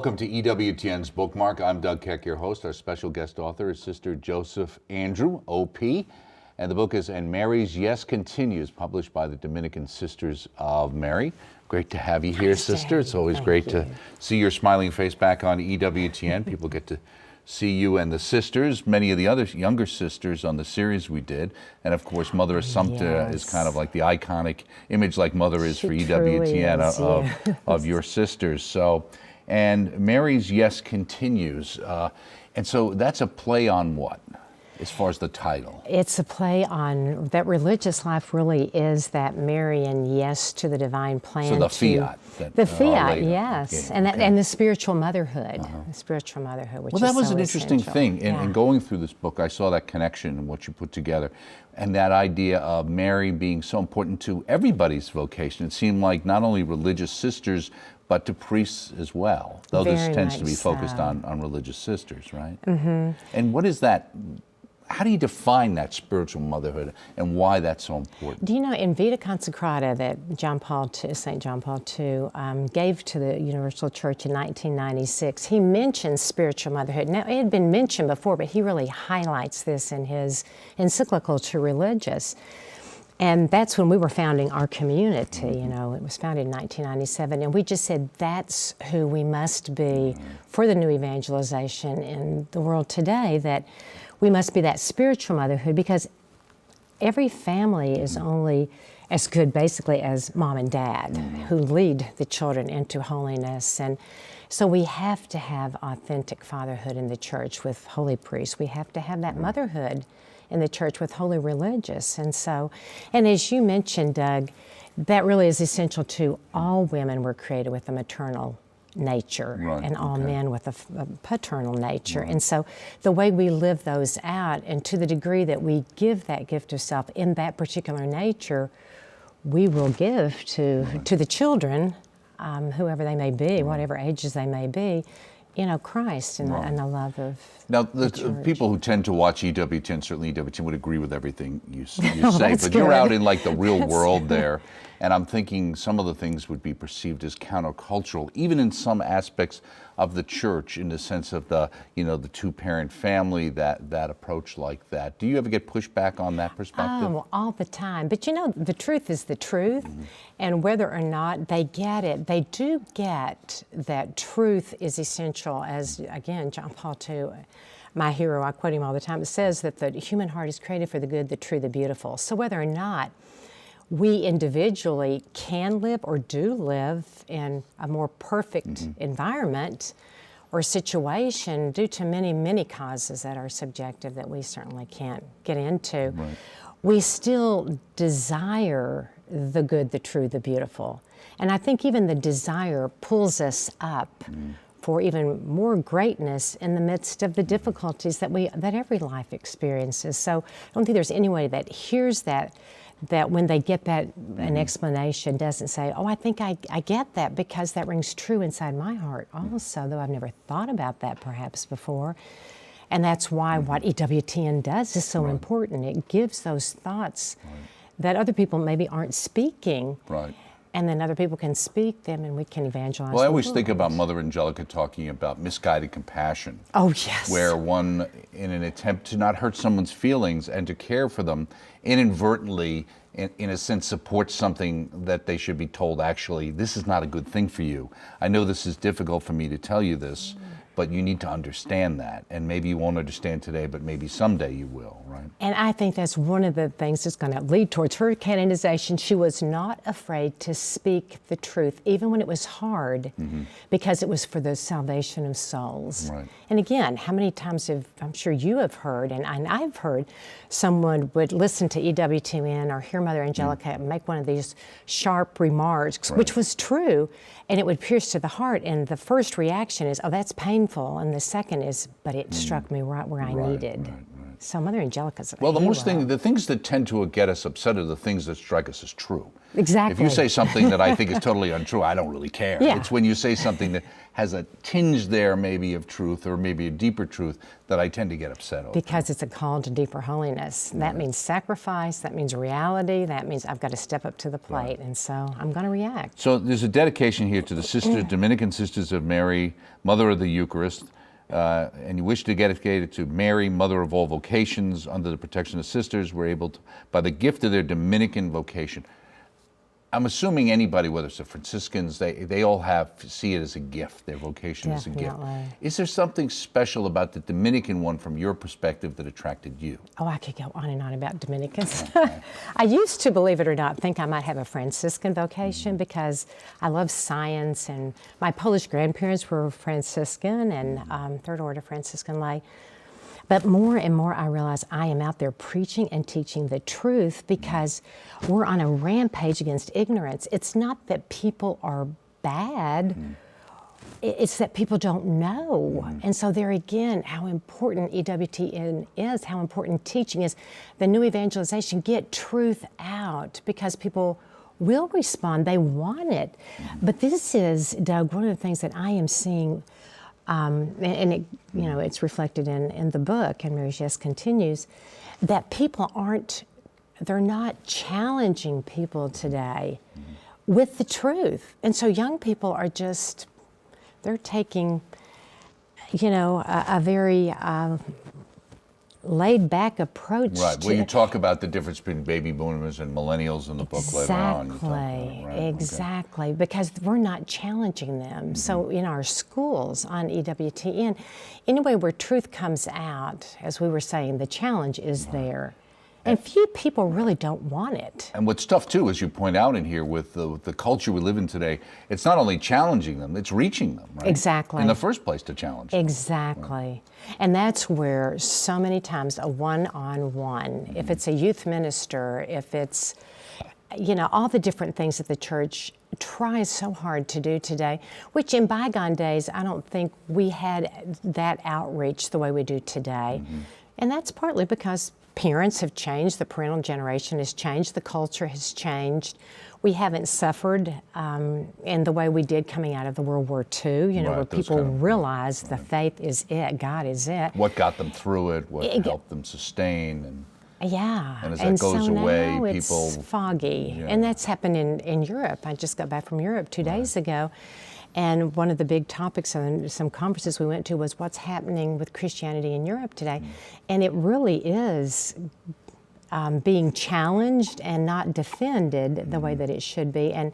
welcome to EWTN's Bookmark. I'm Doug Keck, your host. Our special guest author is Sister Joseph Andrew, O.P., and the book is And Mary's Yes Continues, published by the Dominican Sisters of Mary. Great to have you here, Sister. It's always great to see your smiling face back on EWTN. People get to see you and the sisters, many of the other younger sisters on the series we did. And of course, Mother Assumpta is kind of like the iconic image like Mother is for EWTN of your sisters. So, and Mary's Yes Continues. And so that's a play on what, as far as the title? It's a play on that religious life really is that Marian yes to the divine plan. So the fiat. The fiat, yes. Okay. And the spiritual motherhood. The spiritual motherhood, which is so essential. Well, that was an interesting thing. In going through this book, I saw that connection in what you put together. And that idea of Mary being so important to everybody's vocation. It seemed like not only religious sisters, but to priests as well. Though this tends to be focused on religious sisters, right? Mm-hmm. And what is that? How do you define that spiritual motherhood and why that's so important? Do you know, in Vita Consecrata that St. John Paul II gave to the Universal Church in 1996, he mentions spiritual motherhood. Now, it had been mentioned before, but he really highlights this in his encyclical to Religious. And that's when we were founding our community, you know, it was founded in 1997, and we just said that's who we must be for the new evangelization in the world today, that we must be that spiritual motherhood, because every family is only as good basically as mom and dad who lead the children into holiness. And so we have to have authentic fatherhood in the church with holy priests. We have to have that motherhood in the church with holy religious. And so, and as you mentioned, Doug, that really is essential to all women were created with a maternal nature, and all men with a paternal nature. And so the way we live those out, and to the degree that we give that gift of self in that particular nature, we will give to the children, whoever they may be, whatever ages they may be, you know, Christ and the love of now, the people who tend to watch EWTN, certainly EWTN would agree with everything you say, but you're out in like the real world there, and I'm thinking some of the things would be perceived as countercultural, even in some aspects of the church, in the sense of the, you know, the two-parent family, that approach like that. Do you ever get pushback on that perspective? Oh, all the time. But you know, the truth is the truth, and whether or not they get it, they do get that truth is essential. As again, John Paul II, my hero, I quote him all the time, it says that the human heart is created for the good, the true, the beautiful. So whether or not we individually can live or do live in a more perfect environment or situation due to many, many causes that are subjective that we certainly can't get into, we still desire the good, the true, the beautiful. And I think even the desire pulls us up for even more greatness in the midst of the difficulties that every life experiences. So I don't think there's anybody that hears that when they get that, an explanation doesn't say, oh, I think I get that, because that rings true inside my heart also, though I've never thought about that perhaps before. And that's why what EWTN does is so important. It gives those thoughts that other people maybe aren't speaking. And then other people can speak them, and we can evangelize. Well, I always think about Mother Angelica talking about misguided compassion. Oh, yes. Where one, in an attempt to not hurt someone's feelings and to care for them, inadvertently, in a sense, supports something that they should be told, actually, this is not a good thing for you. I know this is difficult for me to tell you this, but you need to understand that. And maybe you won't understand today, but maybe someday you will, right? And I think that's one of the things that's going to lead towards her canonization. She was not afraid to speak the truth, even when it was hard, because it was for the salvation of souls. And again, how many times I'm sure you have heard, and I've heard, someone would listen to EWTN or hear Mother Angelica make one of these sharp remarks, which was true, and it would pierce to the heart. And the first reaction is, oh, that's painful. And the second is, but it struck me right where I needed. So Mother Angelica's a Well, hero. the things that tend to get us upset are the things that strike us as true. Exactly. If you say something that I think is totally untrue, I don't really care. Yeah. It's when you say something that has a tinge there maybe of truth or maybe a deeper truth that I tend to get upset over. Because it's a call to deeper holiness. That means sacrifice, that means reality, that means I've got to step up to the plate, and so I'm going to react. So there's a dedication here to the Sisters, Dominican Sisters of Mary, Mother of the Eucharist, and you wish to dedicate it to Mary, Mother of all vocations. Under the protection of sisters, we're able to, by the gift of their Dominican vocation. I'm assuming anybody, whether it's the Franciscans, they all see it as a gift, their vocation is a gift. Definitely. Is there something special about the Dominican one from your perspective that attracted you? Oh, I could go on and on about Dominicans. I used to, believe it or not, think I might have a Franciscan vocation because I love science, and my Polish grandparents were Franciscan and Third Order Franciscan lay. But more and more I realize I am out there preaching and teaching the truth because we're on a rampage against ignorance. It's not that people are bad, it's that people don't know. And so there again, how important EWTN is, how important teaching is. The new evangelization, get truth out because people will respond, they want it. But this is, Doug, one of the things that I am seeing, and it, it's reflected in the book, and Mary's Yes continues, that people they're not challenging people today with the truth. And so young people are they're taking, a very laid-back approach. Right. Well, you talk about the difference between baby boomers and millennials in the book later on. Exactly, right. Because we're not challenging them. So in our schools on EWTN, anyway where truth comes out, as we were saying, the challenge is there. And few people really don't want it. And what's tough, too, as you point out in here, with the culture we live in today, it's not only challenging them, it's reaching them, right? Exactly. In the first place to challenge them. Exactly. And that's where so many times a one-on-one, if it's a youth minister, if it's, all the different things that the church tries so hard to do today, which in bygone days, I don't think we had that outreach the way we do today. And that's partly because parents have changed, the parental generation has changed, the culture has changed. We haven't suffered in the way we did coming out of the World War II, where people realized the faith is it, God is it. What got them through it, what helped them sustain. And as that goes so away, now people... it's foggy. And that's happened in Europe. I just got back from Europe 2 days ago. And one of the big topics on some conferences we went to was what's happening with Christianity in Europe today. And it really is being challenged and not defended the way that it should be, and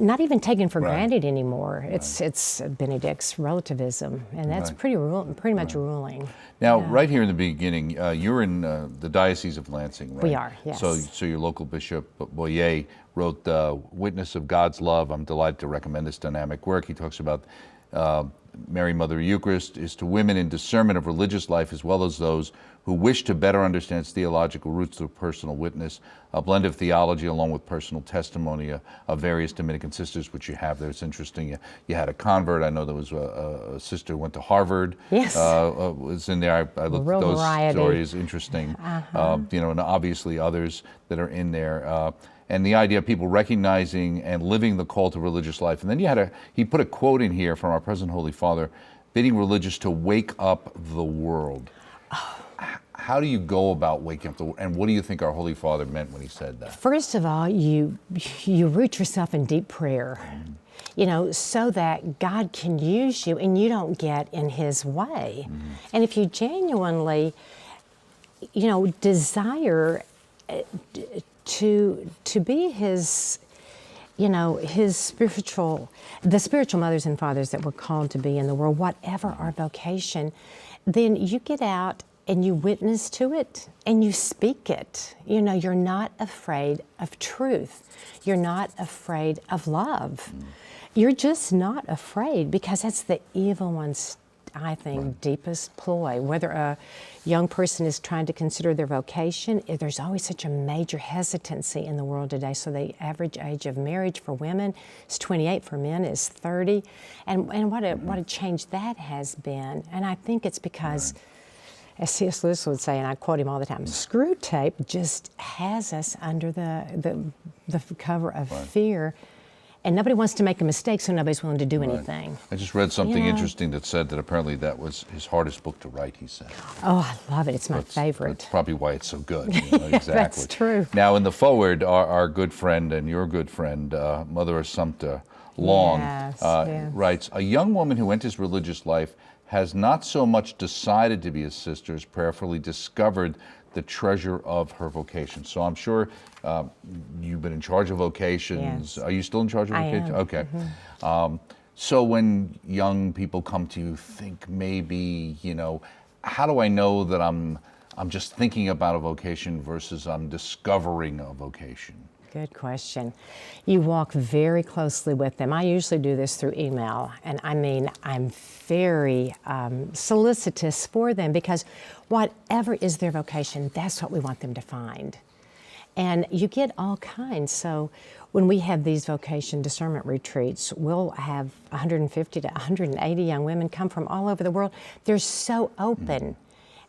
not even taken for granted anymore. It's Benedict's relativism, and that's pretty much ruling. Now, right here in the beginning, you're in the Diocese of Lansing, right? We are, yes. So your local Bishop Boyer wrote Witness of God's Love. I'm delighted to recommend this dynamic work. He talks about Mary, Mother of Eucharist, is to women in discernment of religious life as well as those who wish to better understand its theological roots through personal witness, a blend of theology along with personal testimony of various Dominican sisters, which you have there. It's interesting. You had a convert. I know there was a sister who went to Harvard. Yes. Was in there. I looked at those variety. stories. Interesting. And obviously others that are in there. And the idea of people recognizing and living the call to religious life. And then he put a quote in here from our present Holy Father, bidding religious to wake up the world. How do you go about waking up the world? And what do you think our Holy Father meant when he said that? First of all, you root yourself in deep prayer, so that God can use you and you don't get in his way. And if you genuinely, desire to be his, the spiritual mothers and fathers that we're called to be in the world, whatever our vocation, then you get out and you witness to it and you speak it. You're not afraid of truth. You're not afraid of love. You're just not afraid, because that's the evil one's, I think, deepest ploy. Whether a young person is trying to consider their vocation, there's always such a major hesitancy in the world today. So the average age of marriage for women is 28, for men is 30. And what a change that has been. And I think it's because, as C.S. Lewis would say, and I quote him all the time, screw tape just has us under the cover of fear. And nobody wants to make a mistake, so nobody's willing to do anything. I just read something interesting that said that apparently that was his hardest book to write, he said. Oh, I love it. It's my favorite. That's probably why it's so good. You know, exactly. That's true. Now, in the foreword, our good friend and your good friend, Mother Assumpta Long, writes, a young woman who enters religious life has not so much decided to be a sister as prayerfully discovered the treasure of her vocation. So I'm sure you've been in charge of Vocations. Yes. Are you still in charge of Vocations? Okay. So when young people come to you, think maybe, you know, how do I know that I'm just thinking about a vocation versus I'm discovering a vocation? Good question. You walk very closely with them. I usually do this through email, and I mean, I'm very solicitous for them because whatever is their vocation, that's what we want them to find. And you get all kinds. So when we have these vocation discernment retreats, we'll have 150 to 180 young women come from all over the world. They're so open.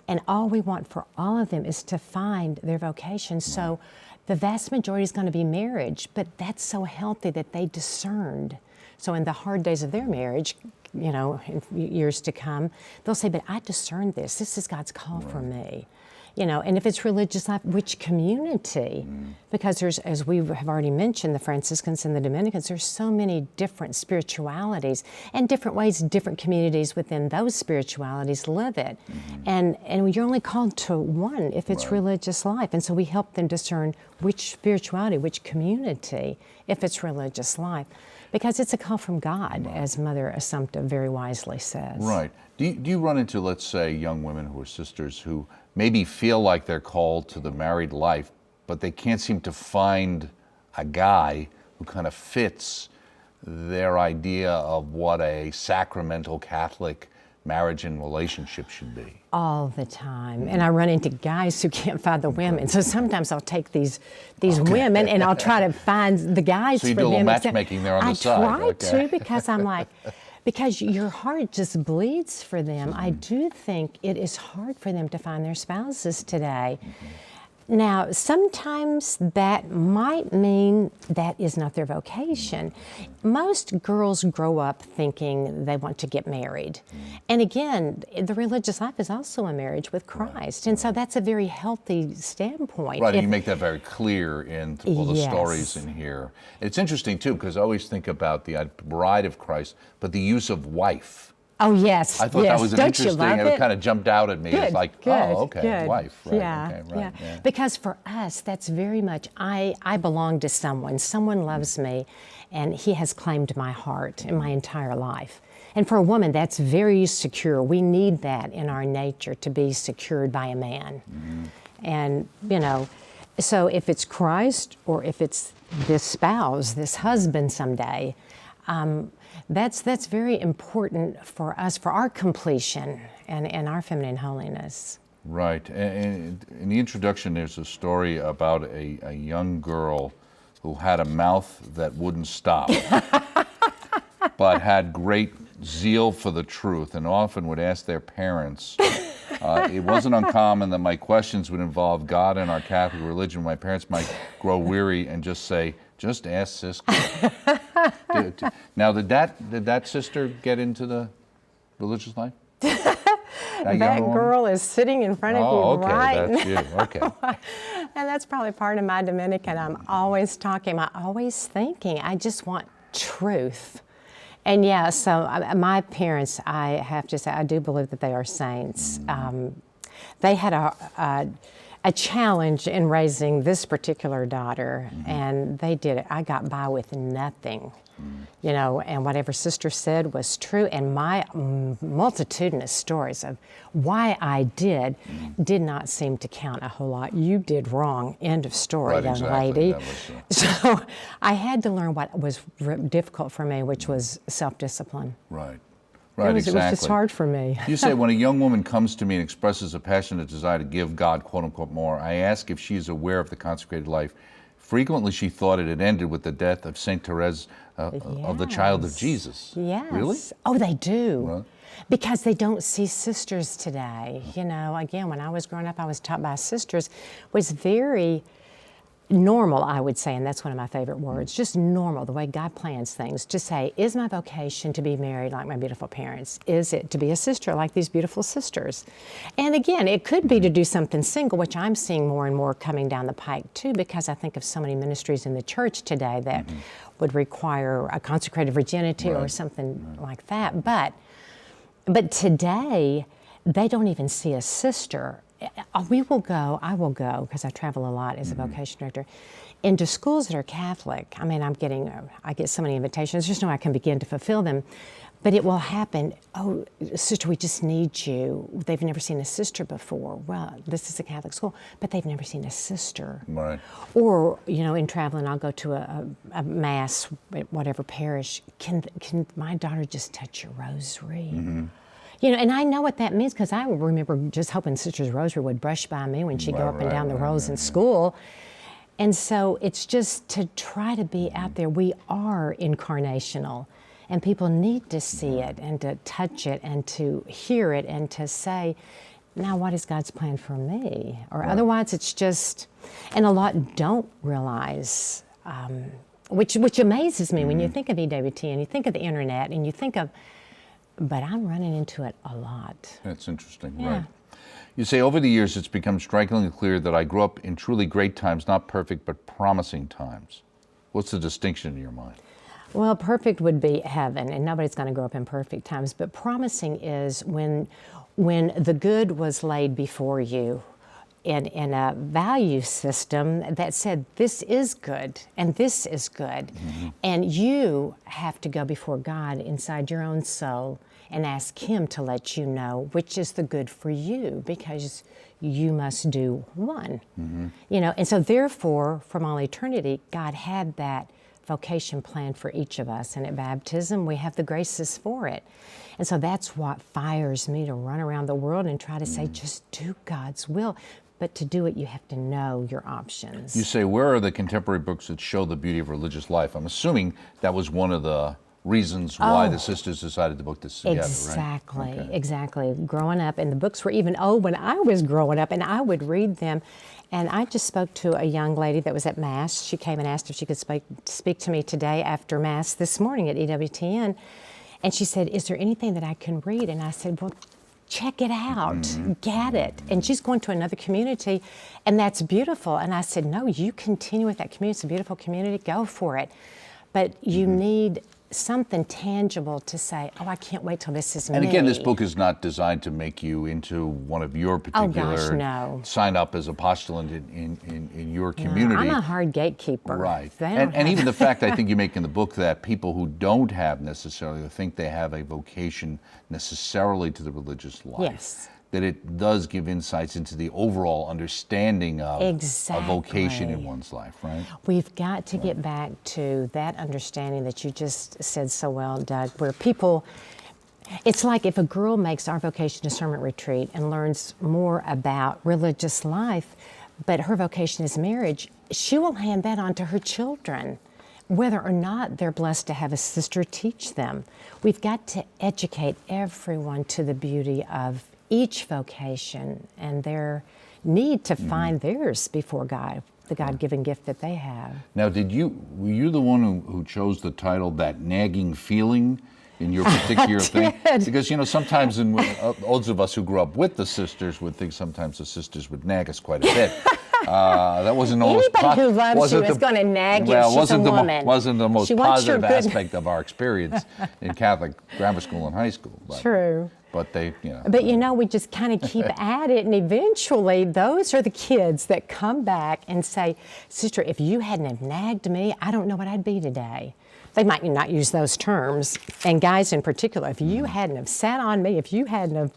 And all we want for all of them is to find their vocation. So the vast majority is going to be marriage, but that's so healthy that they discerned. So in the hard days of their marriage, you know, in years to come, they'll say, but I discerned this. This is God's call for me. You know, and if it's religious life, which community? Because there's, as we have already mentioned, the Franciscans and the Dominicans, there's so many different spiritualities and different ways different communities within those spiritualities live it. And you're only called to one if it's religious life. And so we help them discern which spirituality, which community, if it's religious life. Because it's a call from God, as Mother Assumpta very wisely says. Right. Do you run into, let's say, young women who are sisters who maybe feel like they're called to the married life, but they can't seem to find a guy who kind of fits their idea of what a sacramental Catholic marriage and relationship should be? All the time. And I run into guys who can't find the women. So sometimes I'll take these women and I'll try to find the guys for them. So you do a little matchmaking there on the side. I try to, because I'm like, because your heart just bleeds for them. I do think it is hard for them to find their spouses today. Now, sometimes that might mean that is not their vocation. Most girls grow up thinking they want to get married. And again, the religious life is also a marriage with Christ. And so that's a very healthy standpoint. Right, and you make that very clear in all the stories in here. It's interesting, too, because I always think about the bride of Christ, but the use of wife. Oh, yes. I thought that was an interesting, it kind of jumped out at me. Good, it's like, oh, okay, wife, right, okay, right. Yeah. Because for us, that's very much, I belong to someone. Someone loves me, and he has claimed my heart in my entire life. And for a woman, that's very secure. We need that in our nature, to be secured by a man. And, you know, so if it's Christ or if it's this spouse, this husband someday, that's very important for us, for our completion and our feminine holiness. Right. And in the introduction, there's a story about a young girl who had a mouth that wouldn't stop, but had great zeal for the truth and often would ask their parents. It wasn't uncommon that my questions would involve God and our Catholic religion. My parents might grow weary and just say, just ask sister. Now, did that sister get into the religious life? That girl is sitting in front of you right now. That's you. Okay. And that's probably part of my Dominican. I'm always talking, I'm always thinking. I just want truth. And yeah, so my parents, I have to say, I do believe that they are saints. They had a challenge in raising this particular daughter, and they did it. I got by with nothing, you know, and whatever sister said was true. And my multitudinous stories of why I did not seem to count a whole lot. You did wrong, end of story, right, young exactly. lady. So I had to learn what was difficult for me, which was self-discipline. Right. Right, it was just hard for me. You say, when a young woman comes to me and expresses a passionate desire to give God, quote unquote, more, I ask if she is aware of the consecrated life. Frequently, she thought it had ended with the death of Saint Therese of the Child of Jesus. Yes. Really? Oh, they do. Well, Because they don't see sisters today. You know, again, when I was growing up, I was taught by sisters, was very normal, I would say, and that's one of my favorite words, just normal, the way God plans things, to say, is my vocation to be married like my beautiful parents? Is it to be a sister like these beautiful sisters? And again, it could be to do something single, which I'm seeing more and more coming down the pike too, because I think of so many ministries in the church today that would require a consecrated virginity or something like that. But today, they don't even see a sister. I will go, because I travel a lot as a vocation director, into schools that are Catholic. I mean, I get so many invitations, there's no way I can begin to fulfill them. But it will happen, oh, sister, we just need you. They've never seen a sister before. Well, this is a Catholic school, but they've never seen a sister. Right. Or, you know, in traveling, I'll go to a mass at whatever parish. Can my daughter just touch your rosary? You know, and I know what that means, because I remember just hoping Sister's rosary would brush by me when she'd go up and down the rows in school. And so it's just to try to be out there. We are incarnational, and people need to see it and to touch it and to hear it and to say, now what is God's plan for me? Or otherwise it's just, and a lot don't realize, which amazes me when you think of EWTN, you think of the internet, and you think of, but I'm running into it a lot. That's interesting, right. You say, over the years, it's become strikingly clear that I grew up in truly great times, not perfect, but promising times. What's the distinction in your mind? Well, perfect would be heaven, and nobody's going to grow up in perfect times, but promising is when the good was laid before you in a value system that said, this is good, and this is good. And you have to go before God inside your own soul and ask Him to let you know which is the good for you, because you must do one. You know, and so therefore, from all eternity, God had that vocation plan for each of us, and at baptism, we have the graces for it. And so that's what fires me to run around the world and try to say, just do God's will. But to do it, you have to know your options. You say, where are the contemporary books that show the beauty of religious life? I'm assuming that was one of the reasons why the sisters decided to book this together, exactly, right? Exactly. Growing up, and the books were even old when I was growing up, and I would read them. And I just spoke to a young lady that was at Mass. She came and asked if she could speak to me today after Mass this morning at EWTN. And she said, is there anything that I can read? And I said, well, check it out, get it. And she's going to another community, and that's beautiful. And I said, no, you continue with that community. It's a beautiful community, go for it. But you need something tangible to say, oh, I can't wait till this is me. And again, this book is not designed to make you into one of your particular, no. sign up as a postulant in your community. No, I'm a hard gatekeeper. Right. And even the fact I think you make in the book that people who don't have necessarily, or think they have a vocation necessarily to the religious life, that it does give insights into the overall understanding of a vocation in one's life, right? We've got to get back to that understanding that you just said so well, Doug, where people, it's like if a girl makes our vocation discernment retreat and learns more about religious life, but her vocation is marriage, she will hand that on to her children, whether or not they're blessed to have a sister teach them. We've got to educate everyone to the beauty of each vocation and their need to find theirs before God, the God-given gift that they have. Now, were you the one who chose the title, That Nagging Feeling, in your particular thing? Because, you know, sometimes those of us who grew up with the sisters would think sometimes the sisters would nag us quite a bit. That wasn't always anybody who loves you is going to nag you. Well, she's a woman. Wasn't the most positive aspect of our experience in Catholic grammar school and high school. But, True. But they, you know. But you know, we just kind of keep at it, and eventually those are the kids that come back and say, Sister, if you hadn't have nagged me, I don't know what I'd be today. They might not use those terms, and guys in particular, if you hadn't have sat on me, if you hadn't have,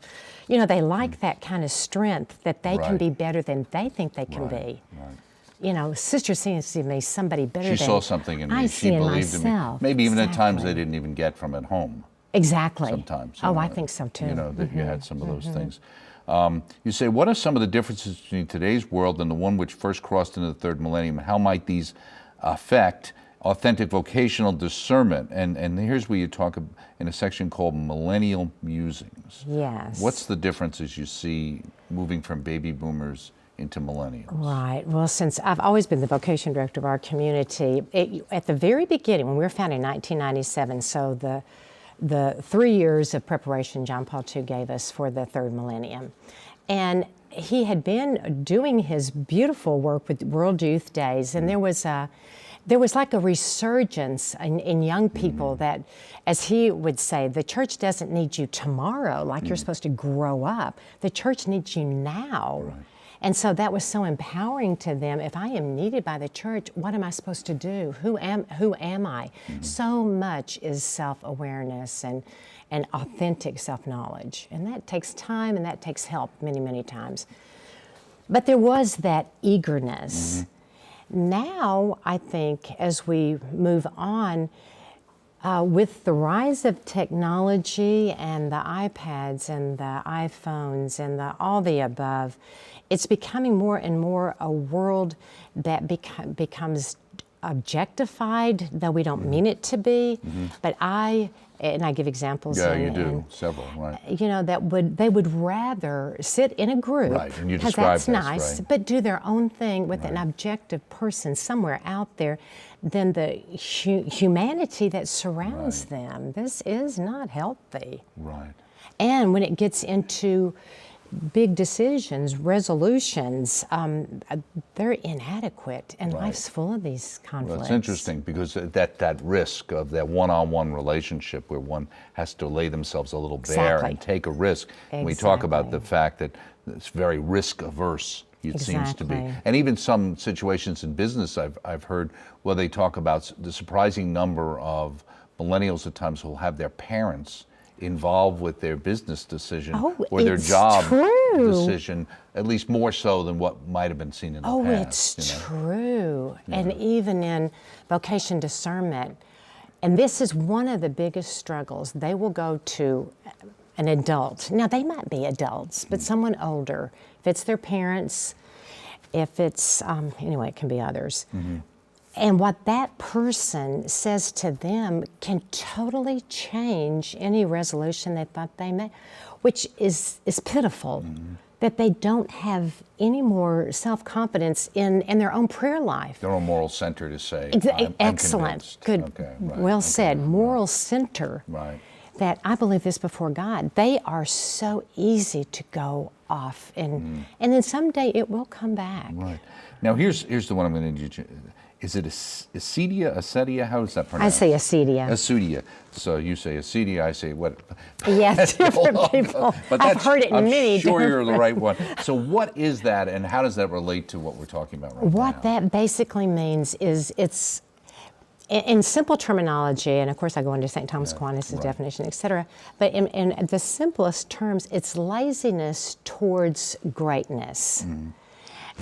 you know, they like that kind of strength that they can be better than they think they can be. Right. You know, Sister seems to me somebody better than she saw something in me. She believed in me. Maybe even at times they didn't even get from at home. Exactly. Sometimes. Oh, I think so too. You know, that you had some of those things. You say, what are some of the differences between today's world and the one which first crossed into the third millennium? How might these affect authentic vocational discernment. And here's where you talk in a section called Millennial Musings. Yes. What's the differences you see moving from baby boomers into millennials? Right. Well, since I've always been the vocation director of our community, at the very beginning, when we were founded in 1997, so the 3 years of preparation John Paul II gave us for the third millennium. And he had been doing his beautiful work with World Youth Days, and there was like a resurgence in young people that, as he would say, the church doesn't need you tomorrow, like you're supposed to grow up. The church needs you now. Right. And so that was so empowering to them. If I am needed by the church, what am I supposed to do? Who am I? So much is self-awareness and authentic self-knowledge. And that takes time and that takes help many, many times. But there was that eagerness. Now, I think, as we move on, with the rise of technology and the iPads and the iPhones and all the above, it's becoming more and more a world that becomes objectified, though we don't mean it to be. But I give examples. Yeah, you do, several, right. You know, they would rather sit in a group, right, and you because describe that's this, nice, right. but do their own thing with an objective person somewhere out there than the humanity that surrounds them. This is not healthy. Right. And when it gets into big decisions, resolutions, they're inadequate, and life's full of these conflicts. Well, it's interesting because that risk of that one-on-one relationship where one has to lay themselves a little bare and take a risk. And we talk about the fact that it's very risk-averse, it seems to be. And even some situations in business I've heard where they talk about the surprising number of millennials at times who will have their parents involved with their business decision or their job decision, at least more so than what might have been seen in the past. It's true. And even in vocation discernment, and this is one of the biggest struggles, they will go to an adult. Now, they might be adults, but someone older. If it's their parents, if it's, anyway, it can be others. And what that person says to them can totally change any resolution they thought they made, which is pitiful, that they don't have any more self-confidence in their own prayer life. Their own moral center to say, I'm excellent, good, well said, moral center. Right. That I believe this before God. They are so easy to go off, and then someday it will come back. Right. Now here's the one I'm going to do. Is it acedia? How is that pronounced? I say acedia. Acedia. So you say acedia, I say what? Yes, different people. But I've heard it in many I'm sure different you're the right one. So what is that, and how does that relate to what we're talking about right now? What that basically means is it's, in simple terminology, and of course I go into St. Thomas Aquinas' definition, etc., but in the simplest terms, it's laziness towards greatness.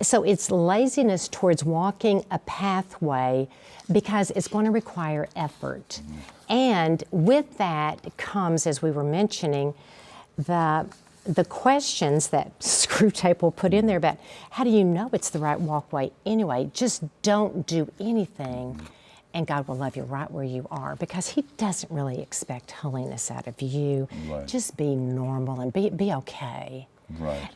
So it's laziness towards walking a pathway because it's going to require effort. And with that comes, as we were mentioning, the questions that Screwtape will put in there about how do you know it's the right walkway anyway? Just don't do anything and God will love you right where you are, because He doesn't really expect holiness out of you. Just be normal and be okay.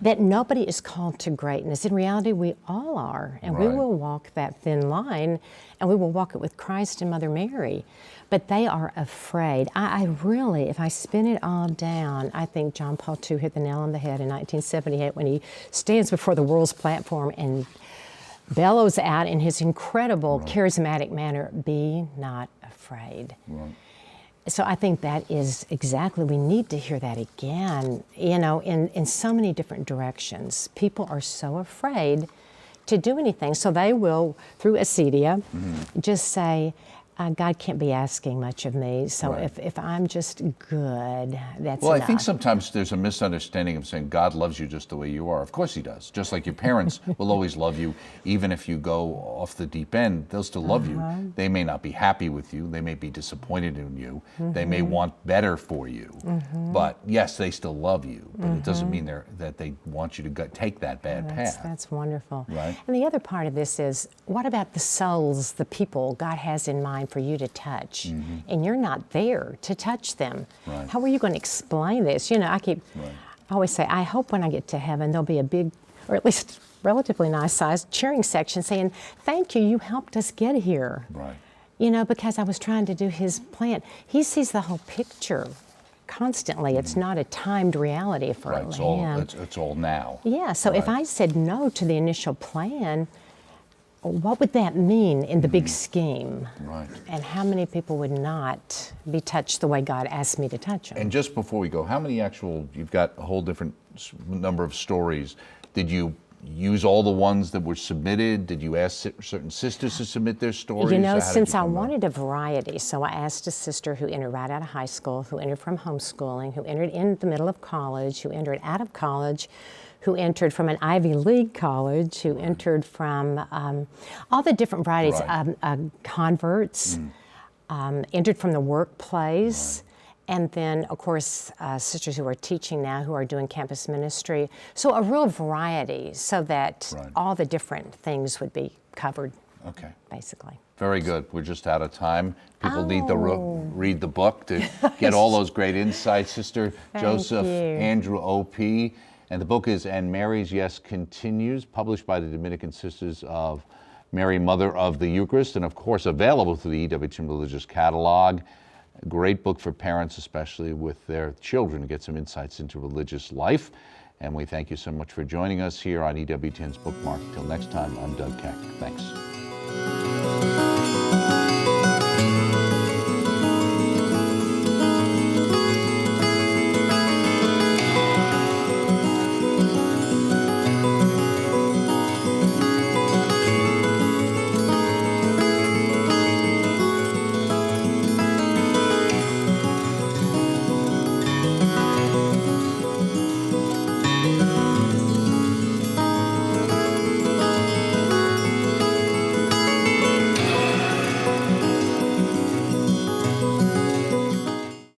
That nobody is called to greatness. In reality, we all are, and we will walk that thin line, and we will walk it with Christ and Mother Mary. But they are afraid. I really, if I spin it all down, I think John Paul II hit the nail on the head in 1978 when he stands before the world's platform and bellows out in his incredible charismatic manner, "Be not afraid." So I think that is exactly, we need to hear that again, you know, in so many different directions. People are so afraid to do anything. So they will, through acedia, just say, God can't be asking much of me. So Right. if I'm just good, that's Well, enough. I think sometimes there's a misunderstanding of saying God loves you just the way you are. Of course he does. Just like your parents will always love you, even if you go off the deep end, they'll still love you. They may not be happy with you. They may be disappointed in you. They may want better for you. But yes, they still love you. But it doesn't mean that they want you to take that bad path. That's wonderful. Right. And the other part of this is, what about the souls, the people God has in mind for you to touch? And you're not there to touch them. Right. How are you going to explain this? You know, I always say, I hope when I get to heaven there'll be a big, or at least relatively nice sized cheering section saying, thank you, you helped us get here. Right. You know, because I was trying to do his plan. He sees the whole picture constantly. It's not a timed reality for Right. him. It's all now. Yeah, so if Right. I said no to the initial plan, what would that mean in the big scheme? Right. And how many people would not be touched the way God asked me to touch them? And just before we go, how many you've got a whole different number of stories. Did you use all the ones that were submitted? Did you ask certain sisters to submit their stories? You know, Or how did since you I come about it? wanted a variety, so I asked a sister who entered right out of high school, who entered from homeschooling, who entered in the middle of college, who entered out of college, who entered from an Ivy League college, who entered from all the different varieties, Right. converts, entered from the workplace, and then, of course, sisters who are teaching now, who are doing campus ministry. So a real variety, so that Right. all the different things would be covered, Okay. basically. Very good. We're just out of time. People need to read the book to get all those great insights. Sister Joseph you. Andrew O.P. And the book is And Mary's Yes Continues, published by the Dominican Sisters of Mary, Mother of the Eucharist, and of course available through the EWTN Religious Catalog. A great book for parents, especially with their children, to get some insights into religious life. And we thank you so much for joining us here on EWTN's Bookmark. Until next time, I'm Doug Keck. Thanks.